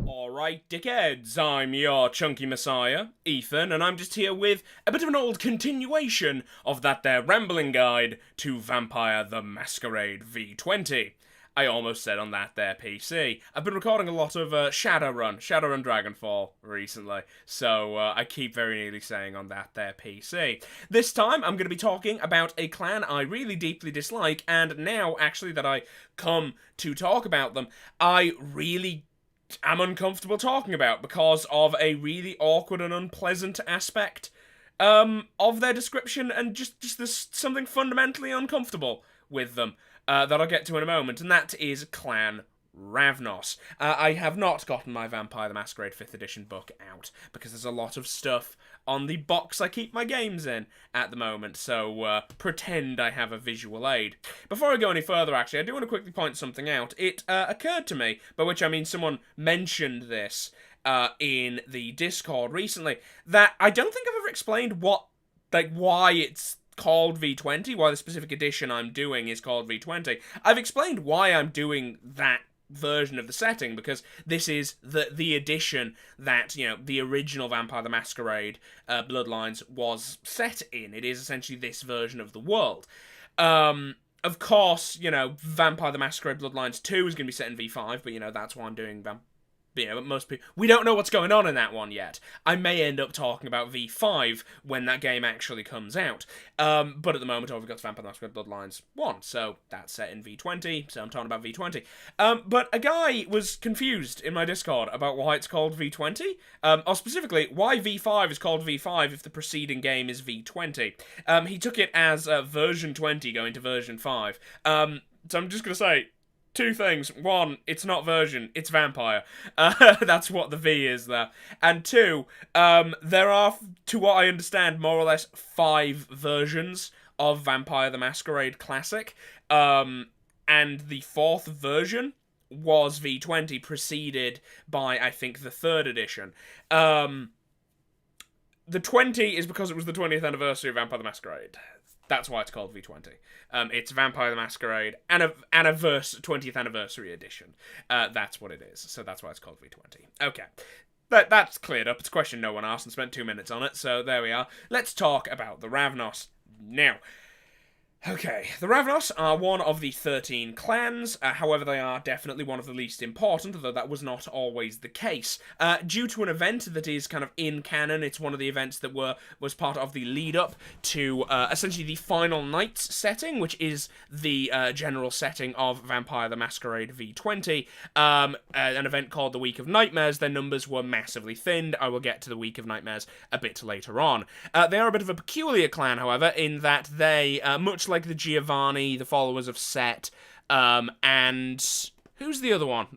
Alright, dickheads, I'm your chunky messiah, Ethan, and I'm just here with a bit of an old continuation of that there rambling guide to Vampire the Masquerade V20. I almost said on that there PC. I've been recording a lot of Shadowrun Dragonfall recently, so I keep very nearly saying on that there PC. This time I'm going to be talking about a clan I really deeply dislike, and now actually that I come to talk about them, I really am uncomfortable talking about because of a really awkward and unpleasant aspect of their description, and just there's something fundamentally uncomfortable with them that I'll get to in a moment, and that is Clan Ravnos. I have not gotten my Vampire the Masquerade 5th edition book out because there's a lot of stuff on the box I keep my games in at the moment, so pretend I have a visual aid. Before I go any further, actually, I do want to quickly point something out. It occurred to me, by which I mean someone mentioned this in the Discord recently, that I don't think I've ever explained why it's called V20, why the specific edition I'm doing is called V20. I've explained why I'm doing that version of the setting, because this is the edition that, you know, the original Vampire the Masquerade Bloodlines was set in. It is essentially this version of the world. Of course, you know, Vampire the Masquerade Bloodlines 2 is going to be set in V5, but, you know, that's why I'm doing most people, we don't know what's going on in that one yet. I may end up talking about V5 when that game actually comes out. But at the moment, all we've got is Vampire the Masquerade Bloodlines 1, so that's set in V20, so I'm talking about V20. But a guy was confused in my Discord about why it's called V20, or specifically, why V5 is called V5 if the preceding game is V20. He took it as version 20 going to version 5. So I'm just going to say two things. One, it's not version, it's vampire. That's what the V is there. And two, there are, to what I understand, more or less 5 versions of Vampire the Masquerade Classic. And the 4th version was V20, preceded by, I think, the 3rd edition. The 20 is because it was the 20th anniversary of Vampire the Masquerade. That's why it's called V20. It's Vampire the Masquerade and 20th anniversary edition. That's what it is. So that's why it's called V20. Okay. That's cleared up. It's a question no one asked and spent 2 minutes on it. So there we are. Let's talk about the Ravnos now. Okay, the Ravnos are one of the 13 clans, however they are definitely one of the least important, though that was not always the case. Due to an event that is kind of in canon, it's one of the events that was part of the lead-up to essentially the Final Nights setting, which is the general setting of Vampire the Masquerade V20, an event called the Week of Nightmares. Their numbers were massively thinned. I will get to the Week of Nightmares a bit later on. They are a bit of a peculiar clan, however, in that they, much like the Giovanni, the followers of Set, and who's the other one?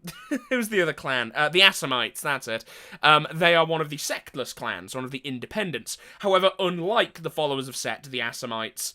Who's the other clan? The Assamites, that's it. They are one of the sectless clans, one of the independents. However, unlike the followers of Set, the Assamites,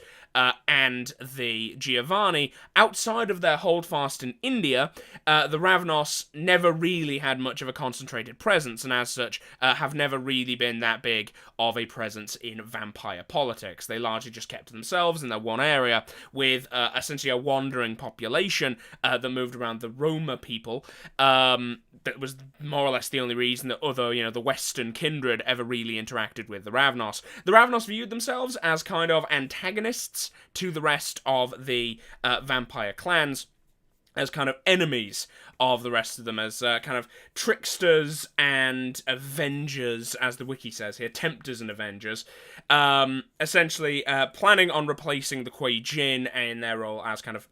and the Giovanni, outside of their holdfast in India, the Ravnos never really had much of a concentrated presence, and as such, have never really been that big of a presence in vampire politics. They largely just kept to themselves in their one area, with essentially a wandering population that moved around the Roma people. That was more or less the only reason that the Western kindred ever really interacted with the Ravnos. The Ravnos viewed themselves as kind of antagonists to the rest of the vampire clans, as kind of enemies of the rest of them, as kind of tricksters and avengers, as the wiki says here, tempters and avengers, essentially planning on replacing the Kuei Jin in their role as kind of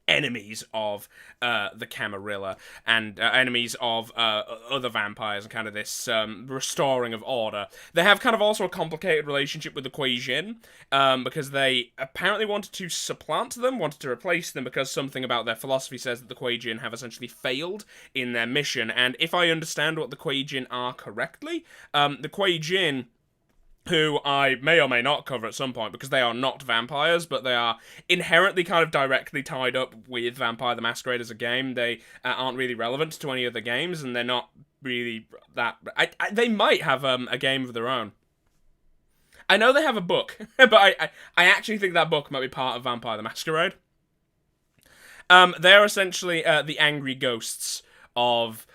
enemies of the Camarilla and enemies of other vampires, and kind of this restoring of order. They have kind of also a complicated relationship with the Kuei Jin, because they apparently wanted to supplant them, wanted to replace them, because something about their philosophy says that the Kuei Jin have essentially failed in their mission. And if I understand what the Kuei Jin are correctly, the Kuei Jin, who I may or may not cover at some point, because they are not vampires, but they are inherently kind of directly tied up with Vampire the Masquerade as a game. They aren't really relevant to any other games, and they're not really that... they might have a game of their own. I know they have a book, but I actually think that book might be part of Vampire the Masquerade. They're essentially the angry ghosts of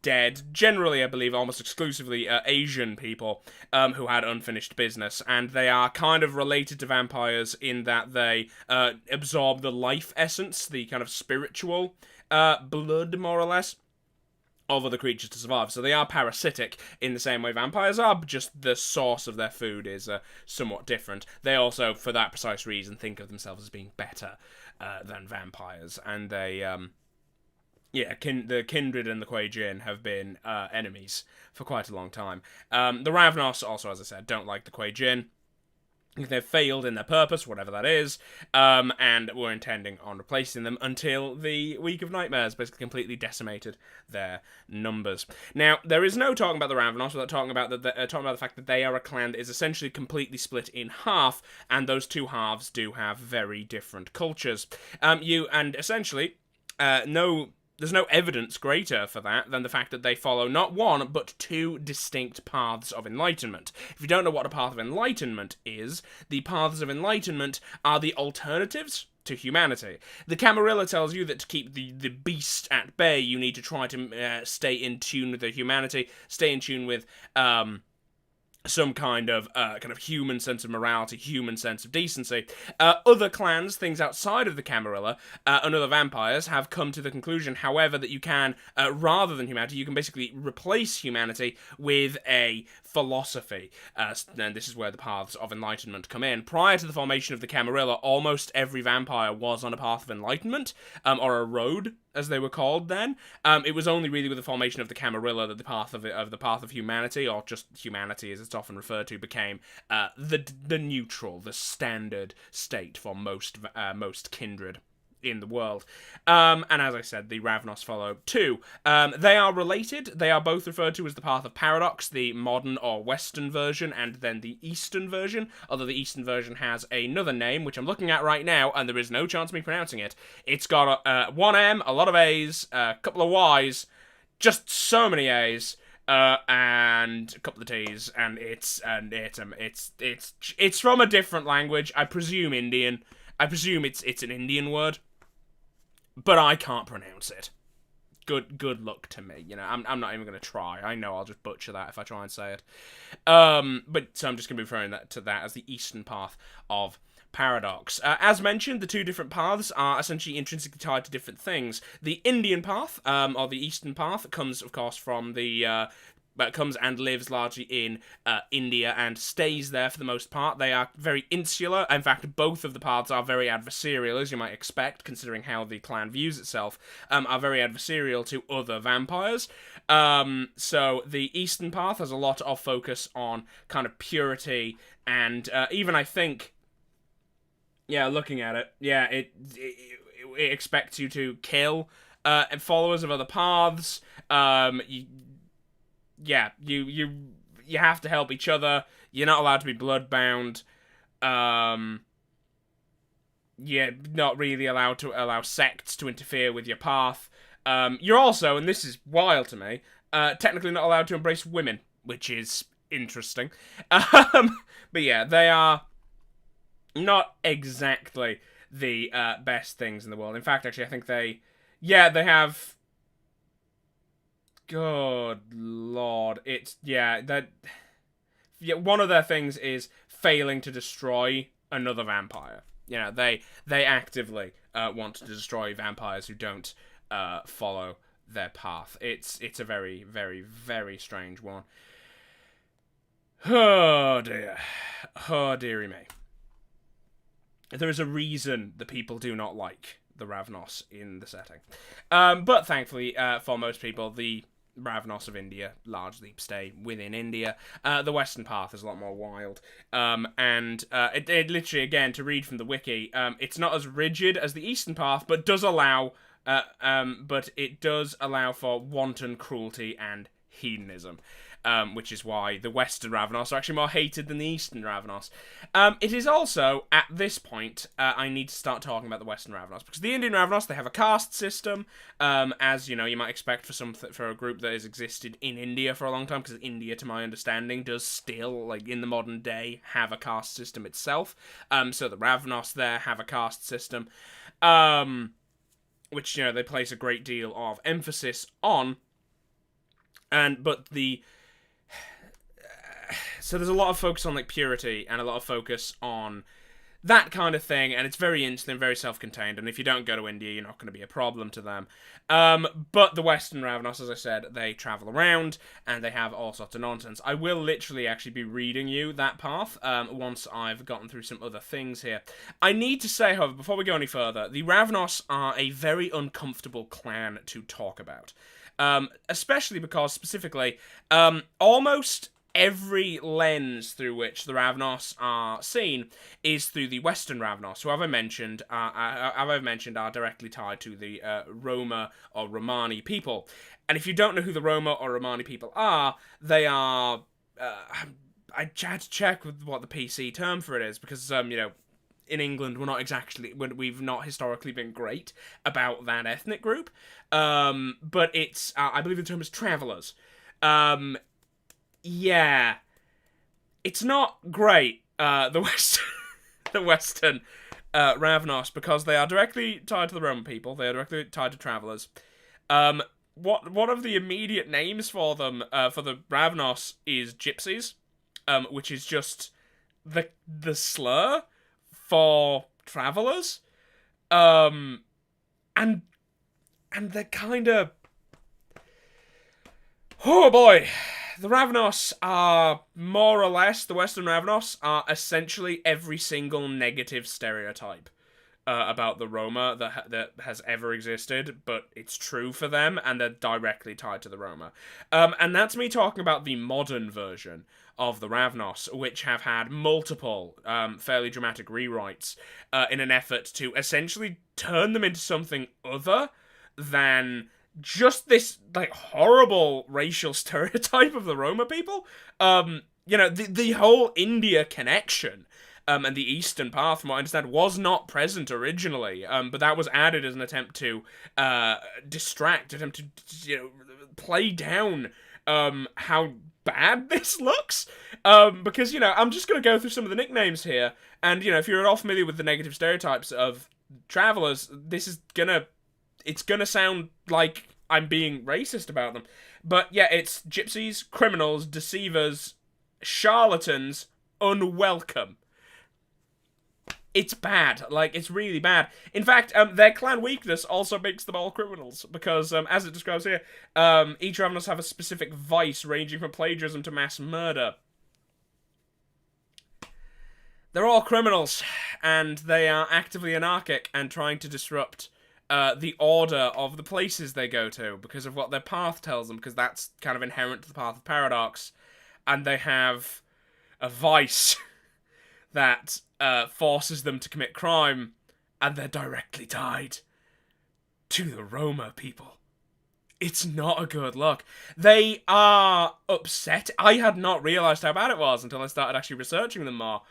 dead, generally, I believe, almost exclusively Asian people who had unfinished business, and they are kind of related to vampires in that they absorb the life essence, the kind of spiritual blood, more or less, of other creatures to survive. So they are parasitic in the same way vampires are, but just the source of their food is somewhat different. They also, for that precise reason, think of themselves as being better than vampires, and they the Kindred and the Kuei Jin have been enemies for quite a long time. The Ravnos also, as I said, don't like the Kuei Jin. They've failed in their purpose, whatever that is, and we're intending on replacing them until the Week of Nightmares basically completely decimated their numbers. Now, there is no talking about the Ravnos without talking about the fact that they are a clan that is essentially completely split in half, and those two halves do have very different cultures. There's no evidence greater for that than the fact that they follow not one, but two distinct paths of enlightenment. If you don't know what a path of enlightenment is, the paths of enlightenment are the alternatives to humanity. The Camarilla tells you that to keep the beast at bay, you need to try to stay in tune with the humanity, stay in tune with some kind of human sense of morality, human sense of decency. Other clans, things outside of the Camarilla, and other vampires, have come to the conclusion, however, that you can, rather than humanity, you can basically replace humanity with a philosophy. And this is where the paths of enlightenment come in. Prior to the formation of the Camarilla, almost every vampire was on a path of enlightenment, or a road, as they were called then. It was only really with the formation of the Camarilla that the path of humanity, or just humanity as it's often referred to, became the neutral, the standard state for most kindred in the world. And as I said, the Ravnos follow too. They are related. They are both referred to as the Path of Paradox, the modern or Western version, and then the Eastern version, although the Eastern version has another name, which I'm looking at right now, and there is no chance of me pronouncing it. It's got one M, a lot of A's, a couple of Y's, just so many A's, and a couple of T's, and it's from a different language. I presume Indian. I presume it's an Indian word, but I can't pronounce it. Good luck to me. You know, I'm not even going to try. I know I'll just butcher that if I try and say it. But so I'm just going to be referring to that as the Eastern Path of Paradox. As mentioned, the two different paths are essentially intrinsically tied to different things. The Indian path, or the Eastern path, comes, of course, from the comes and lives largely in India and stays there for the most part. They are very insular. In fact, both of the paths are very adversarial, as you might expect, considering how the clan views itself, are very adversarial to other vampires. So the Eastern path has a lot of focus on kind of purity, and even I think, looking at it, it expects you to kill followers of other paths. You have to help each other. You're not allowed to be bloodbound. You're not really allowed to allow sects to interfere with your path. You're also, and this is wild to me, technically not allowed to embrace women, which is interesting. But yeah, they are not exactly the best things in the world. In fact, actually, I think they have. Good lord, one of their things is failing to destroy another vampire. You know, they actively want to destroy vampires who don't follow their path. It's a very, very, very strange one. Oh dear. Oh dearie me. There is a reason the people do not like the Ravnos in the setting. But thankfully, for most people, the Ravnos of India largely stay within India. The Western path is a lot more wild. And it literally, again, to read from the wiki, it's not as rigid as the Eastern path, but does allow for wanton cruelty and hedonism. Which is why the Western Ravnos are actually more hated than the Eastern Ravnos. It is also, at this point, I need to start talking about the Western Ravnos, because the Indian Ravnos, they have a caste system, as, you know, you might expect for a group that has existed in India for a long time, because India, to my understanding, does still, like, in the modern day, have a caste system itself. So the Ravnos there have a caste system. which, they place a great deal of emphasis on. So there's a lot of focus on, like, purity, and a lot of focus on that kind of thing, and it's very instant, very self-contained, and if you don't go to India, you're not going to be a problem to them. But the Western Ravnos, as I said, they travel around, and they have all sorts of nonsense. I will literally actually be reading you that path, once I've gotten through some other things here. I need to say, however, before we go any further, the Ravnos are a very uncomfortable clan to talk about. Especially because, specifically, almost every lens through which the Ravnos are seen is through the Western Ravnos, who, as I've mentioned, are directly tied to the Roma or Romani people. And if you don't know who the Roma or Romani people are, they are... I had to check with what the PC term for it is, because, in England, we've not historically been great about that ethnic group. But it's, I believe the term is travellers. Yeah, it's not great, the Western Ravnos, because they are directly tied to the Roman people. They are directly tied to travellers. One of the immediate names for them, for the Ravnos, is gypsies, which is just the slur for travellers. And they're kind of... Oh boy! The Ravnos are, more or less, the Western Ravnos are essentially every single negative stereotype about the Roma that has ever existed, but it's true for them, and they're directly tied to the Roma. And that's me talking about the modern version of the Ravnos, which have had multiple fairly dramatic rewrites in an effort to essentially turn them into something other than just this, like, horrible racial stereotype of the Roma people. The whole India connection, and the Eastern Path, from what I understand, was not present originally, but that was added as an attempt to play down how bad this looks. Because, I'm just going to go through some of the nicknames here, and, if you're at all familiar with the negative stereotypes of travellers, it's gonna sound like I'm being racist about them. But yeah, it's gypsies, criminals, deceivers, charlatans, unwelcome. It's bad. Like, it's really bad. In fact, their clan weakness also makes them all criminals, because, as it describes here, each Ravnos have a specific vice ranging from plagiarism to mass murder. They're all criminals, and they are actively anarchic and trying to disrupt the order of the places they go to, because of what their path tells them, because that's kind of inherent to the path of paradox. And they have a vice that forces them to commit crime, and they're directly tied to the Roma people. It's not a good look. They are upset. I had not realised how bad it was until I started actually researching them more.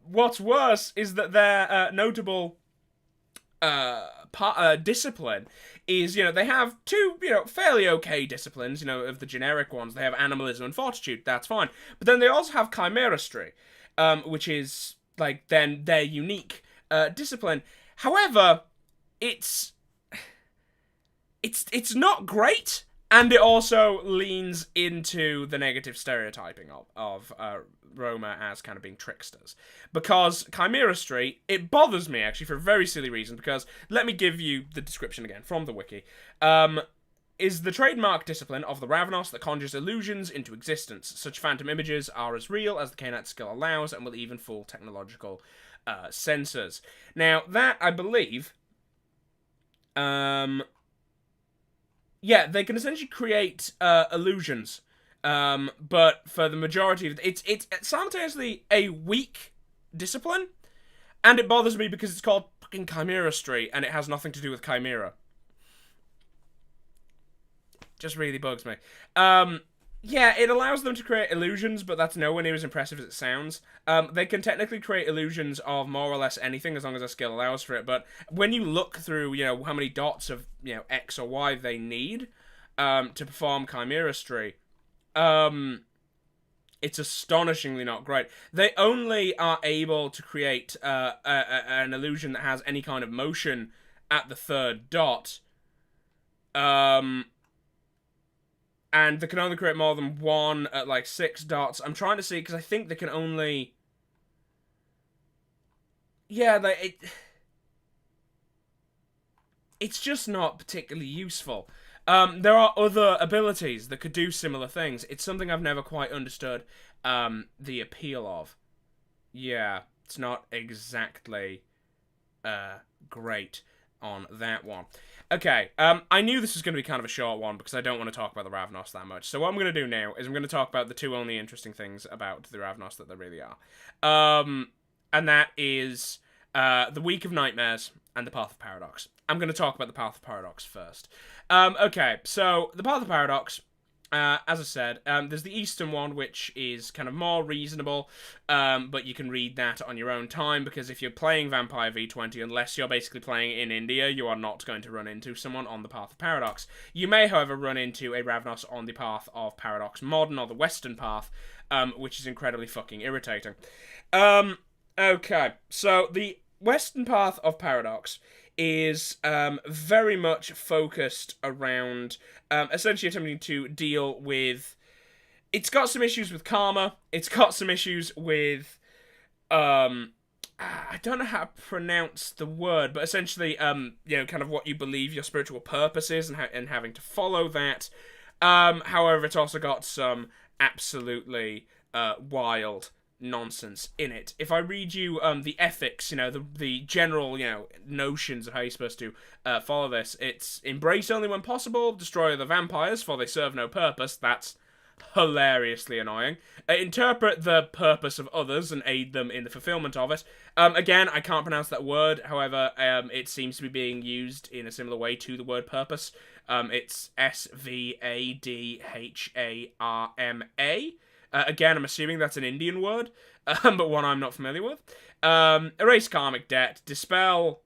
What's worse is that their notable discipline is, they have two, fairly okay disciplines, of the generic ones. They have animalism and fortitude, that's fine. But then they also have chimeristry, which is, like, then their unique discipline. However, it's not great, and it also leans into the negative stereotyping of Roma as kind of being tricksters. Because chimeristry, it bothers me, actually, for a very silly reason, because, let me give you the description again from the wiki, is the trademark discipline of the Ravnos that conjures illusions into existence. Such phantom images are as real as the Canite skill allows, and will even fool technological sensors. Now, that, I believe... yeah, they can essentially create illusions. But for the majority of it, it's simultaneously a weak discipline, and it bothers me because it's called fucking chimeristry, and it has nothing to do with chimera. Just really bugs me. Yeah, it allows them to create illusions, but that's nowhere near as impressive as it sounds. They can technically create illusions of more or less anything as long as their skill allows for it, but when you look through, how many dots of, X or Y they need to perform chimeristry, it's astonishingly not great. They only are able to create an illusion that has any kind of motion at the 3rd dot. And they can only create more than 1 at, like, 6 dots. I'm trying to see, because I think they can only... Yeah, it's just not particularly useful. There are other abilities that could do similar things. It's something I've never quite understood the appeal of. Yeah, it's not exactly great on that one. Okay, I knew this was going to be kind of a short one because I don't want to talk about the Ravnos that much. So what I'm going to do now is I'm going to talk about the 2 only interesting things about the Ravnos that there really are. And that is the Week of Nightmares and the Path of Paradox. I'm going to talk about the Path of Paradox first. Okay, so the Path of Paradox, as I said, there's the Eastern one, which is kind of more reasonable, but you can read that on your own time, because if you're playing Vampire V20, unless you're basically playing in India, you are not going to run into someone on the Path of Paradox. You may, however, run into a Ravnos on the Path of Paradox Modern, or the Western Path, which is incredibly fucking irritating. Okay, so the Western Path of Paradox is very much focused around essentially attempting to deal with... It's got some issues with karma. It's got some issues with... I don't know how to pronounce the word, but essentially, you know, kind of what you believe your spiritual purpose is and having to follow that. However, it's also got some absolutely wild nonsense in it. If I read you the ethics, you know, the general, you know, notions of how you're supposed to follow this, it's embrace only when possible, destroy the vampires for they serve no purpose. That's hilariously annoying. Interpret the purpose of others and aid them in the fulfillment of it. Again, I can't pronounce that word, however, it seems to be being used in a similar way to the word purpose. It's Svadharma. Again, I'm assuming that's an Indian word, but one I'm not familiar with. Erase karmic debt, dispel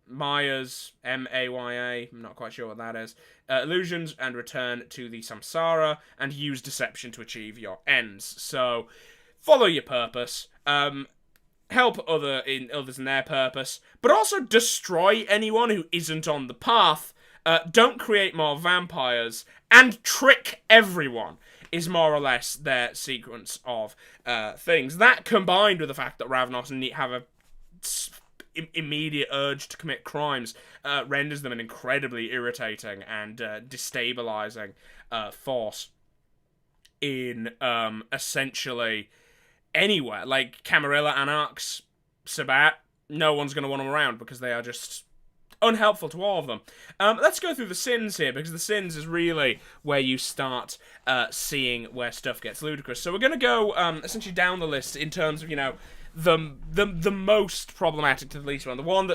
Maya's, M-A-Y-A, I'm not quite sure what that is, illusions, and return to the samsara, and use deception to achieve your ends. So, follow your purpose, help others in their purpose, but also destroy anyone who isn't on the path, don't create more vampires, and trick everyone, is more or less their sequence of things. That, combined with the fact that Ravnos have a immediate urge to commit crimes, renders them an incredibly irritating and destabilizing force in essentially anywhere. Like Camarilla, Anarchs, Sabat, no one's going to want them around because they are just unhelpful to all of them. Let's go through the sins here, because the sins is really where you start seeing where stuff gets ludicrous. So we're going to go essentially down the list in terms of, you know, the most problematic to the least one. The one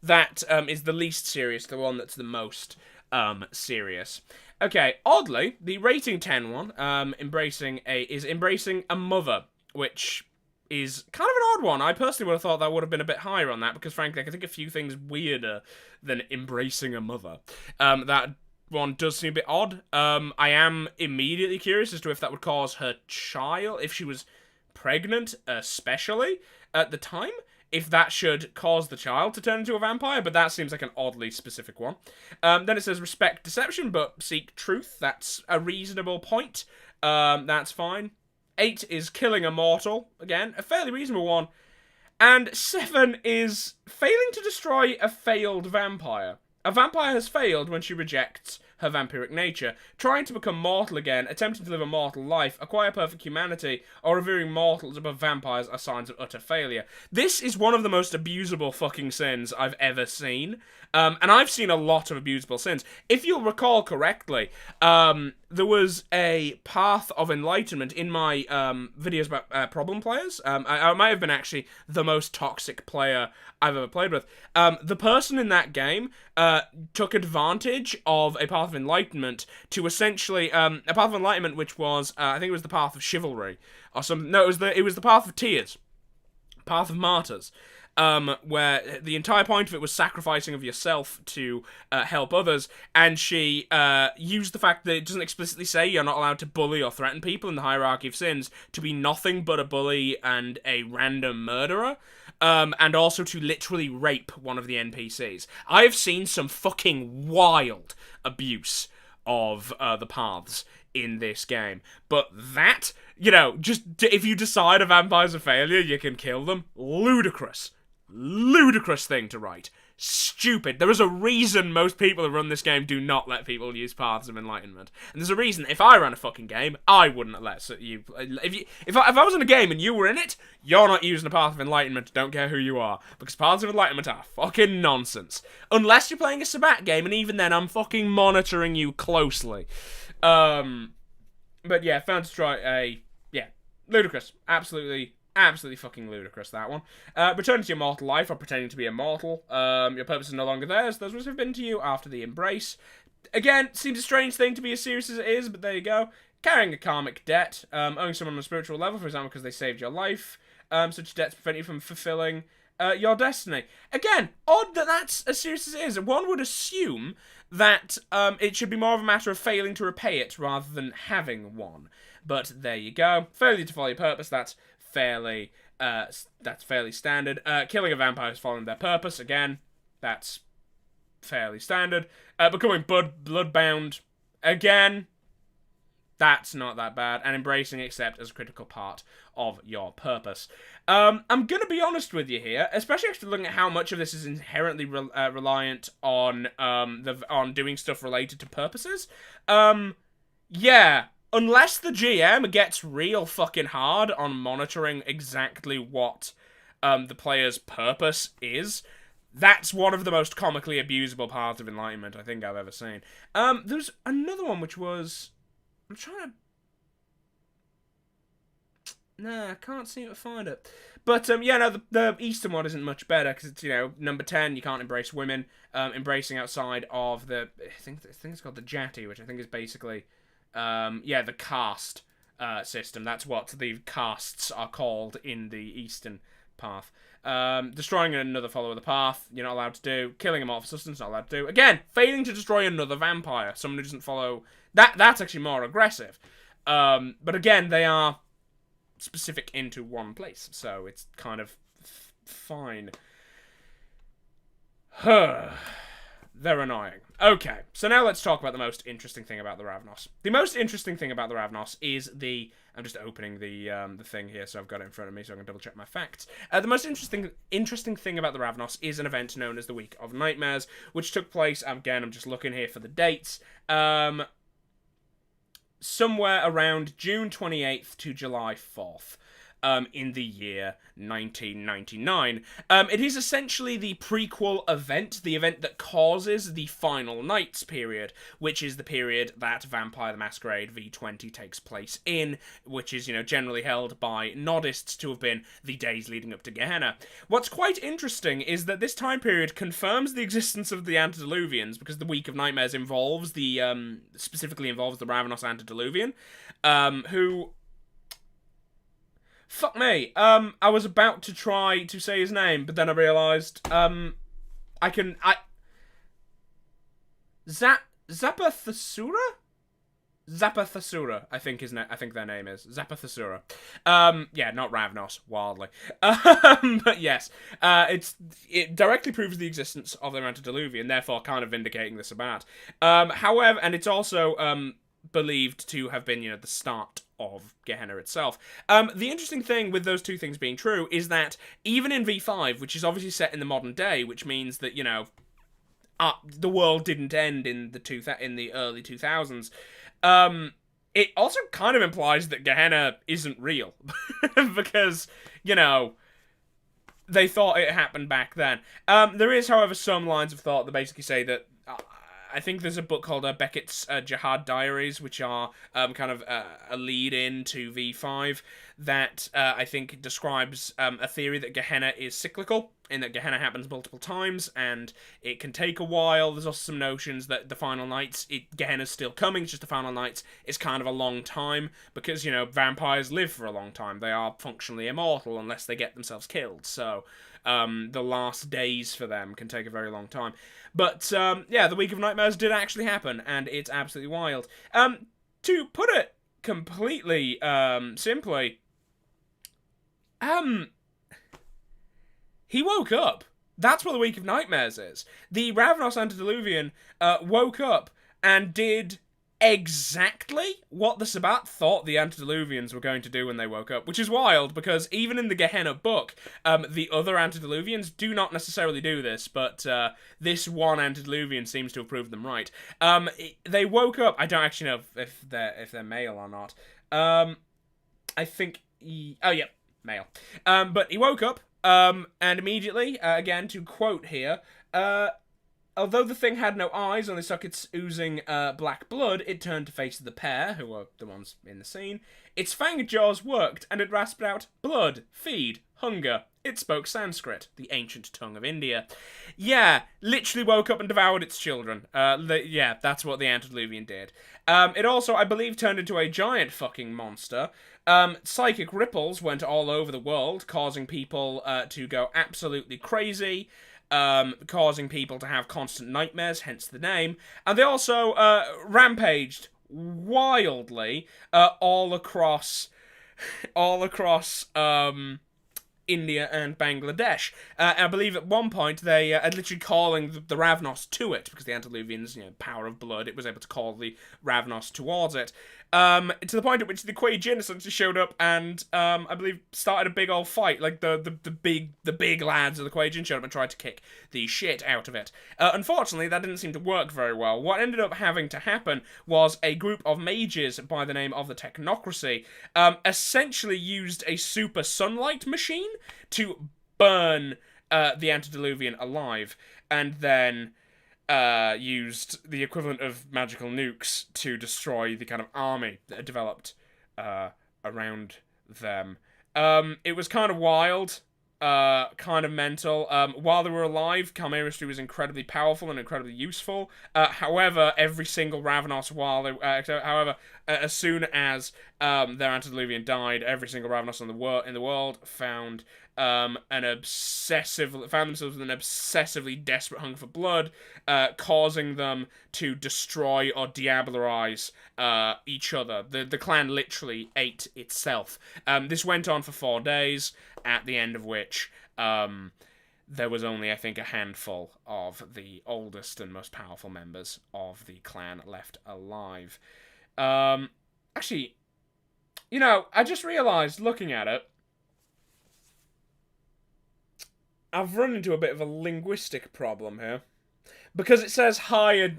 that is the least serious, the one that's the most serious. Okay, oddly, the rating 10 one, embracing a mother, which is kind of an odd one. I personally would have thought that would have been a bit higher on that, because frankly, I can think a few things weirder than embracing a mother. That one does seem a bit odd. I am immediately curious as to if that would cause her child, if she was pregnant especially at the time, if that should cause the child to turn into a vampire, but that seems like an oddly specific one. Then it says respect deception, but seek truth. That's a reasonable point. That's fine. 8 is killing a mortal. Again, a fairly reasonable one. And 7 is failing to destroy a failed vampire. A vampire has failed when she rejects her vampiric nature, trying to become mortal again, attempting to live a mortal life, acquire perfect humanity, or revering mortals above vampires are signs of utter failure. This is one of the most abusable fucking sins I've ever seen. And I've seen a lot of abusable sins. If you'll recall correctly, there was a path of enlightenment in my videos about problem players. I might have been actually the most toxic player I've ever played with. The person in that game took advantage of a path of enlightenment to essentially a path of enlightenment which was I think it was the path of chivalry or something. No, it was the path of tears, path of martyrs. where the entire point of it was sacrificing of yourself to help others, and she used the fact that it doesn't explicitly say you're not allowed to bully or threaten people in the hierarchy of sins to be nothing but a bully and a random murderer. And also to literally rape one of the NPCs. I have seen some fucking wild abuse of the paths in this game. But that, just if you decide a vampire's a failure, you can kill them. Ludicrous. Ludicrous thing to write. Stupid. There is a reason most people who run this game do not let people use Paths of Enlightenment. And there's a reason, if I ran a fucking game, I wouldn't let you... If I was in a game and you were in it, you're not using a Path of Enlightenment, don't care who you are. Because Paths of Enlightenment are fucking nonsense. Unless you're playing a Sabbat game, and even then, I'm fucking monitoring you closely. But yeah, found to try ludicrous. Absolutely fucking ludicrous, that one. Returning to your mortal life, or pretending to be immortal. Your purpose is no longer theirs. Those must have been to you after the embrace. Again, seems a strange thing to be as serious as it is, but there you go. Carrying a karmic debt. Owing someone on a spiritual level, for example, because they saved your life. Such debts prevent you from fulfilling your destiny. Again, odd that that's as serious as it is. One would assume that it should be more of a matter of failing to repay it rather than having one. But there you go. Failure to follow your purpose, that's fairly standard. Killing a vampire is following their purpose, again, that's fairly standard. Becoming bloodbound, again, that's not that bad. And embracing accept as a critical part of your purpose. I'm gonna be honest with you here, especially after looking at how much of this is inherently reliant on on doing stuff related to purposes. Yeah. Unless the GM gets real fucking hard on monitoring exactly what the player's purpose is, that's one of the most comically abusable Paths of Enlightenment I think I've ever seen. There's another one which was... I'm trying to... Nah, I can't seem to find it. But, the Eastern one isn't much better, because it's, number 10, you can't embrace women. Embracing outside of the... I think it's called the Jati, which I think is basically... the caste system. That's what the castes are called in the Eastern Path. Destroying another follower of the path, you're not allowed to do. Killing a mortal substance, not allowed to do. Again, failing to destroy another vampire, someone who doesn't follow... That's actually more aggressive. But again, they are specific into one place, so it's kind of fine. They're annoying. Okay, so now let's talk about the most interesting thing about the Ravnos. The most interesting thing about the Ravnos is the... I'm just opening the thing here, so I've got it in front of me, so I can double check my facts. The most interesting thing about the Ravnos is an event known as the Week of Nightmares, which took place, again, I'm just looking here for the dates, somewhere around June 28th to July 4th. In the year 1999. It is essentially the prequel event, the event that causes the Final Nights period, which is the period that Vampire the Masquerade V20 takes place in, which is, generally held by nodists to have been the days leading up to Gehenna. What's quite interesting is that this time period confirms the existence of the Antediluvians, because the Week of Nightmares specifically involves the Ravnos Antediluvian, who... Fuck me. I was about to try to say his name, but then I realised, Zapathasura? Zapathasura, I think their name is. Zapathasura. Not Ravnos, wildly. But yes, it directly proves the existence of the Antediluvian, therefore kind of vindicating the Sabbat. However, and it's also, believed to have been, the start of Gehenna itself. The interesting thing with those two things being true is that even in V5, which is obviously set in the modern day, which means that, the world didn't end in the early 2000s, it also kind of implies that Gehenna isn't real. Because, they thought it happened back then. There is, however, some lines of thought that basically say that I think there's a book called Beckett's Jihad Diaries, which are kind of a lead-in to V5, that I think describes a theory that Gehenna is cyclical, in that Gehenna happens multiple times, and it can take a while. There's also some notions that the Final Nights, Gehenna's still coming, it's just the Final Nights is kind of a long time, because, vampires live for a long time. They are functionally immortal unless they get themselves killed, so... The last days for them can take a very long time. But, yeah, the Week of Nightmares did actually happen, and it's absolutely wild. To put it completely, simply, he woke up. That's what the Week of Nightmares is. The Ravnos Antediluvian woke up and did exactly what the Sabbat thought the Antediluvians were going to do when they woke up, which is wild, because even in the Gehenna book, the other Antediluvians do not necessarily do this, but this one Antediluvian seems to have proved them right. They woke up. I don't actually know if they're male or not. I think male. But he woke up, and immediately, again, to quote here, although the thing had no eyes, only sockets oozing black blood, it turned to face the pair, who were the ones in the scene. Its fanged jaws worked, and it rasped out, blood, feed, hunger. It spoke Sanskrit, the ancient tongue of India. Yeah, literally woke up and devoured its children. Yeah, that's what the Antediluvian did. It also, I believe, turned into a giant fucking monster. Psychic ripples went all over the world, causing people to go absolutely crazy, causing people to have constant nightmares, hence the name. And they also rampaged wildly all across India and Bangladesh. I believe at one point they are literally calling the Ravnos to it, because the Antediluvians, power of blood, it was able to call the Ravnos towards it. To the point at which the Quay-Jin essentially showed up and, I believe, started a big old fight. Like, the big lads of the Quay-Jin showed up and tried to kick the shit out of it. Unfortunately, that didn't seem to work very well. What ended up having to happen was a group of mages by the name of the Technocracy essentially used a super sunlight machine to burn the Antediluvian alive, and then used the equivalent of magical nukes to destroy the kind of army that had developed around them. It was kind of wild, kind of mental. While they were alive, chimeracy was incredibly powerful and incredibly useful. However, every single Ravnos, as soon as their Antediluvian died, every single Ravnos in the world found themselves with an obsessively desperate hunger for blood, causing them to destroy or diabolarize each other. The clan literally ate itself. This went on for 4 days, at the end of which there was only, I think, a handful of the oldest and most powerful members of the clan left alive. Actually, I just realized, looking at it, I've run into a bit of a linguistic problem here. Because it says higher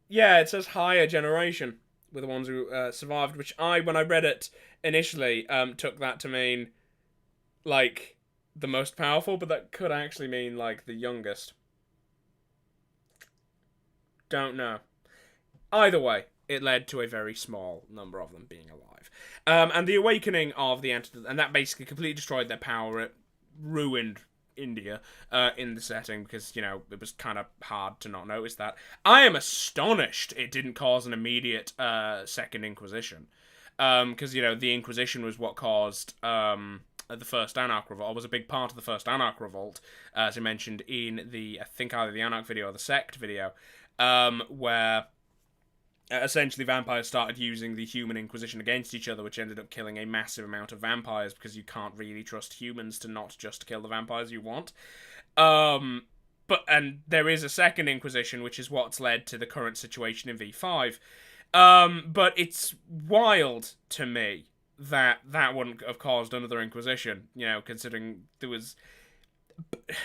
generation were the ones who survived, which when I read it initially, took that to mean, like, the most powerful, but that could actually mean, like, the youngest. Don't know. Either way, it led to a very small number of them being alive. And the awakening of the Antediluvian, and that basically completely destroyed their power. It ruined India in the setting, because it was kind of hard to not notice that. I am astonished it didn't cause an immediate second Inquisition, because the Inquisition was what caused the first Anarch Revolt, was a big part of the first Anarch Revolt, as I mentioned in the, I think, either the Anarch video or the Sect video, where essentially vampires started using the human Inquisition against each other, which ended up killing a massive amount of vampires, because you can't really trust humans to not just kill the vampires you want. And there is a second Inquisition, which is what's led to the current situation in V5. But it's wild to me that wouldn't have caused another Inquisition, considering there was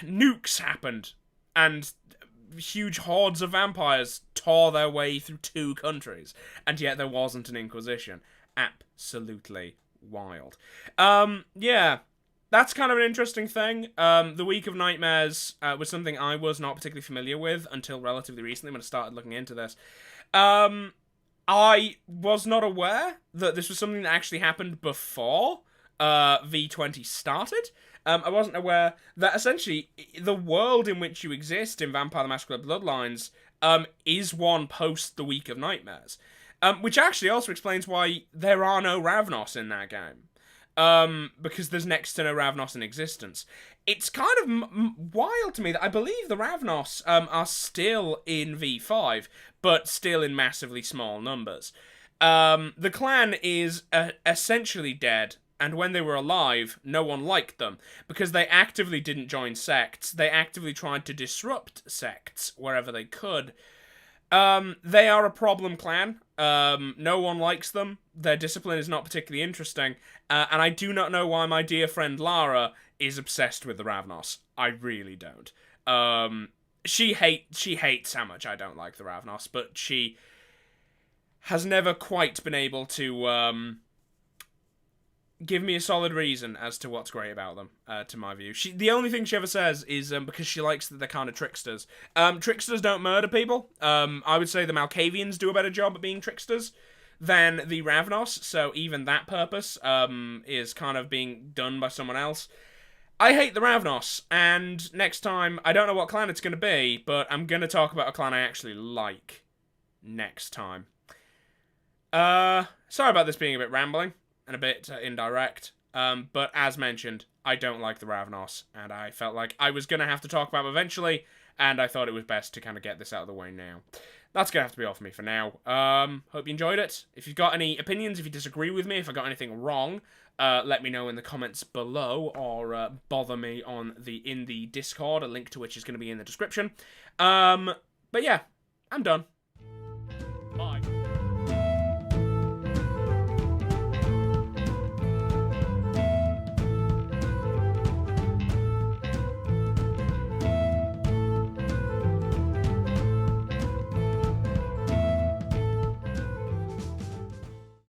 nukes happened, and huge hordes of vampires tore their way through 2 countries, and yet there wasn't an Inquisition. Absolutely wild. Yeah, that's kind of an interesting thing. The Week of Nightmares was something I was not particularly familiar with until relatively recently when I started looking into this. I was not aware that this was something that actually happened before V20 started. I wasn't aware that essentially the world in which you exist in Vampire the Masquerade Bloodlines is one post the Week of Nightmares. Which actually also explains why there are no Ravnos in that game. because there's next to no Ravnos in existence. It's kind of wild to me that I believe the Ravnos are still in V5, but still in massively small numbers. The clan is essentially dead, and when they were alive, no one liked them, because they actively didn't join sects. They actively tried to disrupt sects wherever they could. They are a problem clan. No one likes them. Their discipline is not particularly interesting. And I do not know why my dear friend Lara is obsessed with the Ravnos. I really don't. She hates how much I don't like the Ravnos, but she has never quite been able to give me a solid reason as to what's great about them, to my view. The only thing she ever says is because she likes that they're kind of tricksters. Tricksters don't murder people. I would say the Malkavians do a better job at being tricksters than the Ravnos, so even that purpose is kind of being done by someone else. I hate the Ravnos, and next time, I don't know what clan it's going to be, but I'm going to talk about a clan I actually like next time. Sorry about this being a bit rambling and a bit indirect, but as mentioned, I don't like the Ravnos, and I felt like I was going to have to talk about them eventually, and I thought it was best to kind of get this out of the way now. That's going to have to be all for me for now. Hope you enjoyed it. If you've got any opinions, if you disagree with me, if I got anything wrong, let me know in the comments below, or bother me in the Discord, a link to which is going to be in the description. But yeah, I'm done.